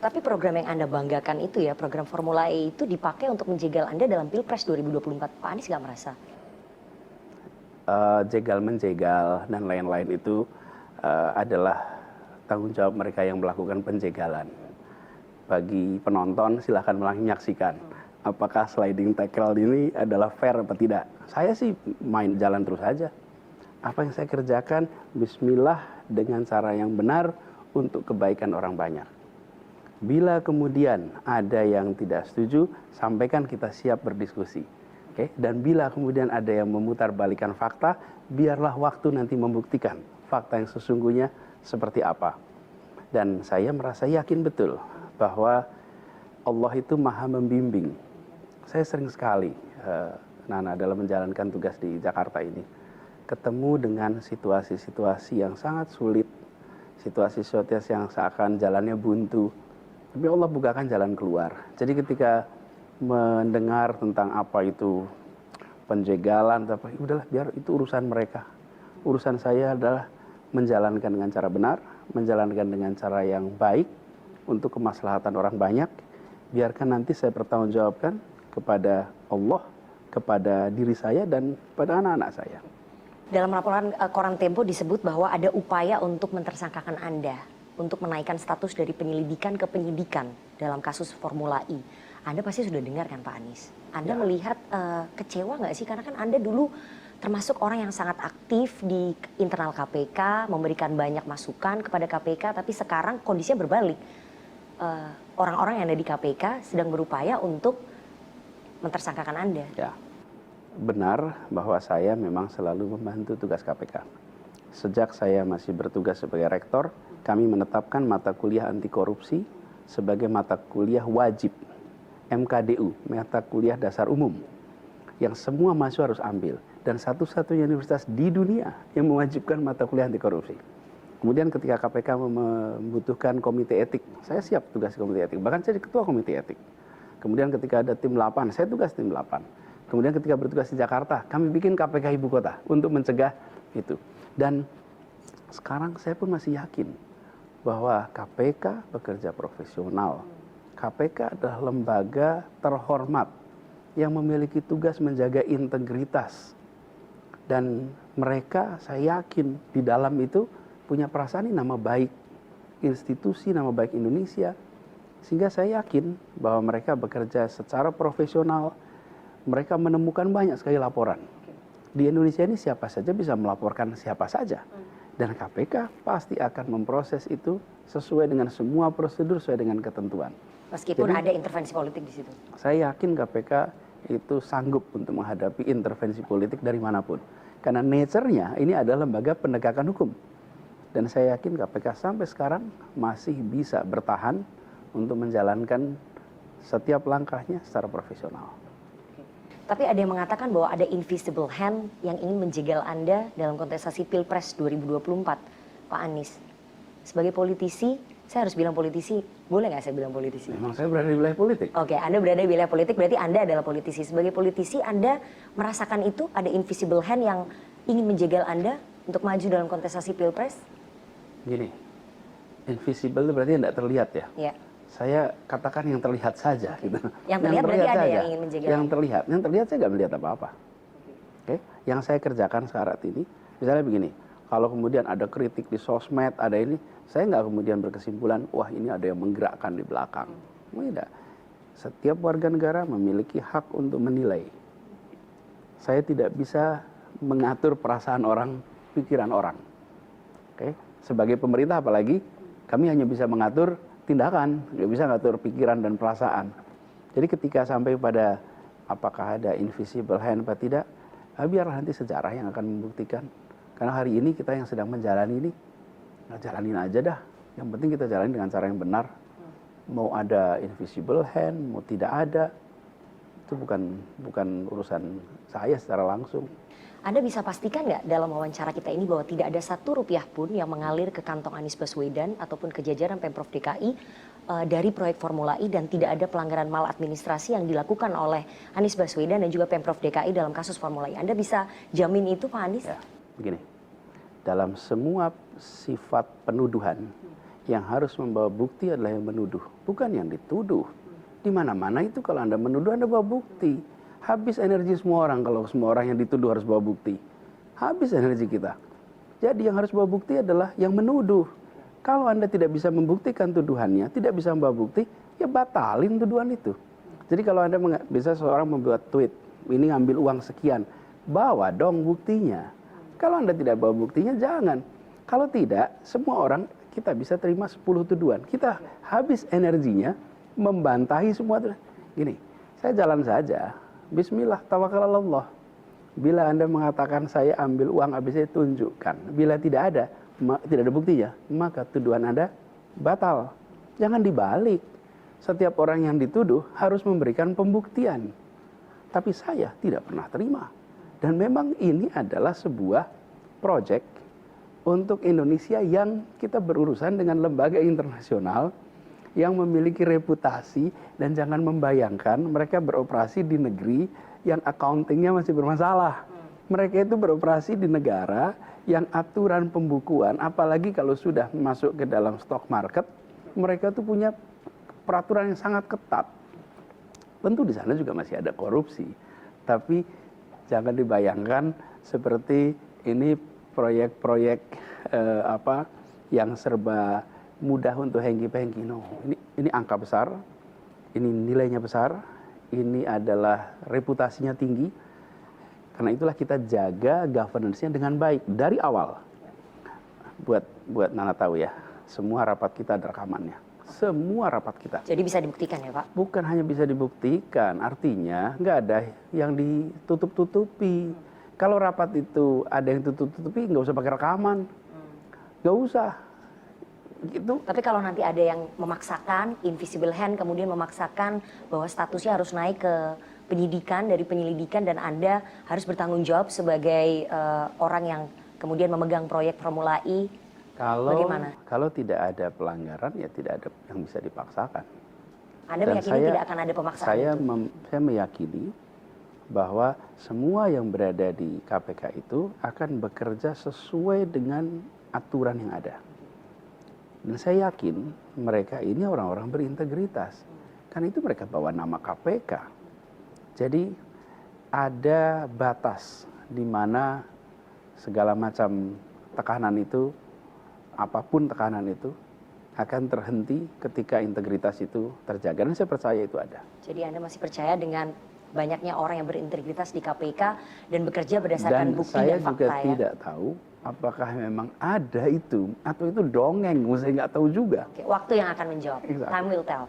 Tapi program yang Anda banggakan itu ya, program Formula E itu dipakai untuk menjegal Anda dalam Pilpres 2024. Pak Anies nggak merasa? Jegal menjegal dan lain-lain itu adalah tanggung jawab mereka yang melakukan penjegalan. Bagi penonton silahkan menyaksikan apakah sliding tackle ini adalah fair atau tidak. Saya sih main jalan terus saja. Apa yang saya kerjakan, bismillah dengan cara yang benar untuk kebaikan orang banyak. Bila kemudian ada yang tidak setuju, sampaikan, kita siap berdiskusi. Oke? Dan bila kemudian ada yang memutarbalikan fakta, biarlah waktu nanti membuktikan fakta yang sesungguhnya seperti apa. Dan saya merasa yakin betul bahwa Allah itu maha membimbing. Saya sering sekali, Nana, dalam menjalankan tugas di Jakarta ini, ketemu dengan situasi-situasi yang sangat sulit, situasi-situasi yang seakan jalannya buntu, tapi Allah bukakan jalan keluar. Jadi ketika mendengar tentang apa itu penjegalan, udahlah biar itu urusan mereka. Urusan saya adalah menjalankan dengan cara benar, menjalankan dengan cara yang baik untuk kemaslahatan orang banyak. Biarkan nanti saya bertanggungjawabkan kepada Allah, kepada diri saya dan pada anak-anak saya. Dalam laporan Koran Tempo disebut bahwa ada upaya untuk mentersangkakan Anda untuk menaikkan status dari penyelidikan ke penyidikan dalam kasus Formula E. Anda pasti sudah dengar kan Pak Anies? Anda melihat kecewa nggak sih? Karena kan Anda dulu termasuk orang yang sangat aktif di internal KPK, memberikan banyak masukan kepada KPK, tapi sekarang kondisinya berbalik. Orang-orang yang ada di KPK sedang berupaya untuk mentersangkakan Anda. Ya, benar bahwa saya memang selalu membantu tugas KPK. Sejak saya masih bertugas sebagai rektor, kami menetapkan mata kuliah anti korupsi sebagai mata kuliah wajib. MKDU, mata kuliah dasar umum, yang semua mahasiswa harus ambil. Dan satu-satunya universitas di dunia yang mewajibkan mata kuliah anti korupsi. Kemudian ketika KPK membutuhkan komite etik, saya siap tugas komite etik. Bahkan saya ketua komite etik. Kemudian ketika ada tim 8, saya tugas tim 8. Kemudian ketika bertugas di Jakarta, kami bikin KPK Ibu Kota untuk mencegah itu. Dan sekarang saya pun masih yakin bahwa KPK bekerja profesional. KPK adalah lembaga terhormat yang memiliki tugas menjaga integritas. Dan mereka, saya yakin, di dalam itu punya perasaan ini nama baik institusi, nama baik Indonesia. Sehingga saya yakin bahwa mereka bekerja secara profesional. Mereka menemukan banyak sekali laporan. Di Indonesia ini siapa saja bisa melaporkan siapa saja. Dan KPK pasti akan memproses itu sesuai dengan semua prosedur, sesuai dengan ketentuan. Meskipun ada intervensi politik di situ. Saya yakin KPK itu sanggup untuk menghadapi intervensi politik dari manapun. Karena nature-nya ini adalah lembaga penegakan hukum. Dan saya yakin KPK sampai sekarang masih bisa bertahan untuk menjalankan setiap langkahnya secara profesional. Tapi ada yang mengatakan bahwa ada invisible hand yang ingin menjegal Anda dalam kontestasi Pilpres 2024, Pak Anies. Sebagai politisi, saya harus bilang politisi, boleh nggak saya bilang politisi? Memang saya berada di wilayah politik. Oke, Anda berada di wilayah politik, berarti Anda adalah politisi. Sebagai politisi, Anda merasakan itu, ada invisible hand yang ingin menjegal Anda untuk maju dalam kontestasi Pilpres? Gini, invisible itu berarti yang tidak terlihat ya? Ya. Saya katakan yang terlihat saja. Gitu. Yang terlihat berarti ada saja yang ingin menjegal. Yang terlihat saya nggak melihat apa-apa. Oke, yang saya kerjakan saat ini, misalnya begini, kalau kemudian ada kritik di sosmed, ada ini, saya nggak kemudian berkesimpulan, wah ini ada yang menggerakkan di belakang. Tidak. Setiap warga negara memiliki hak untuk menilai. Saya tidak bisa mengatur perasaan orang, pikiran orang. Oke, sebagai pemerintah apalagi, kami hanya bisa mengatur tindakan, nggak bisa ngatur pikiran dan perasaan. Jadi ketika sampai pada apakah ada invisible hand atau tidak, biarlah nanti sejarah yang akan membuktikan. Karena hari ini kita yang sedang menjalani ini, jalanin aja dah. Yang penting kita jalani dengan cara yang benar. Mau ada invisible hand, mau tidak ada, itu bukan urusan saya secara langsung. Anda bisa pastikan nggak dalam wawancara kita ini bahwa tidak ada Rp1 pun yang mengalir ke kantong Anies Baswedan ataupun ke jajaran Pemprov DKI dari proyek Formula E dan tidak ada pelanggaran maladministrasi yang dilakukan oleh Anies Baswedan dan juga Pemprov DKI dalam kasus Formula E. Anda bisa jamin itu Pak Anies? Ya, begini, dalam semua sifat penuduhan Yang harus membawa bukti adalah yang menuduh, bukan yang dituduh. Di mana-mana itu kalau Anda menuduh, Anda bawa bukti. Habis energi semua orang kalau semua orang yang dituduh harus bawa bukti. Habis energi kita. Jadi yang harus bawa bukti adalah yang menuduh. Kalau Anda tidak bisa membuktikan tuduhannya, tidak bisa membawa bukti, ya batalin tuduhan itu. Jadi kalau Anda bisa seorang membuat tweet, ini ngambil uang sekian, bawa dong buktinya. Kalau Anda tidak bawa buktinya, jangan. Kalau tidak, semua orang kita bisa terima 10 tuduhan. Kita habis energinya membantahi semua. Gini, saya jalan saja. Bismillah, tawakkalallah. Bila Anda mengatakan saya ambil uang, habis saya tunjukkan. Bila tidak ada buktinya, maka tuduhan Anda batal. Jangan dibalik. Setiap orang yang dituduh harus memberikan pembuktian. Tapi saya tidak pernah terima. Dan memang ini adalah sebuah proyek untuk Indonesia yang kita berurusan dengan lembaga internasional yang memiliki reputasi, dan jangan membayangkan mereka beroperasi di negeri yang accountingnya masih bermasalah. Mereka itu beroperasi di negara yang aturan pembukuan, apalagi kalau sudah masuk ke dalam stock market, mereka itu punya peraturan yang sangat ketat. Tentu di sana juga masih ada korupsi, tapi jangan dibayangkan seperti ini proyek-proyek yang serba mudah untuk hengki-pengki. No, ini angka besar, ini nilainya besar, ini adalah reputasinya tinggi. Karena itulah kita jaga governance-nya dengan baik dari awal. Buat Nana tahu ya, semua rapat kita ada rekamannya. Semua rapat kita. Jadi bisa dibuktikan ya Pak? Bukan hanya bisa dibuktikan, artinya nggak ada yang ditutup-tutupi. Kalau rapat itu ada yang tutup-tutupi, nggak usah pakai rekaman. Nggak usah. Gitu. Tapi kalau nanti ada yang memaksakan, invisible hand kemudian memaksakan bahwa statusnya harus naik ke penyidikan, dari penyelidikan, dan Anda harus bertanggung jawab sebagai orang yang kemudian memegang proyek Formula E. Bagaimana? Kalau tidak ada pelanggaran, ya tidak ada yang bisa dipaksakan. Anda meyakini tidak akan ada pemaksaan? Saya meyakini bahwa semua yang berada di KPK itu akan bekerja sesuai dengan aturan yang ada. Dan saya yakin mereka ini orang-orang berintegritas. Kan itu mereka bawa nama KPK. Jadi ada batas di mana segala macam tekanan itu, apapun tekanan itu, akan terhenti ketika integritas itu terjaga. Dan saya percaya itu ada. Jadi Anda masih percaya dengan banyaknya orang yang berintegritas di KPK dan bekerja berdasarkan bukti dan fakta ya? Dan saya juga tidak tahu apakah memang ada itu, atau itu dongeng, saya nggak tahu juga. Oke, waktu yang akan menjawab. Exactly. Time will tell.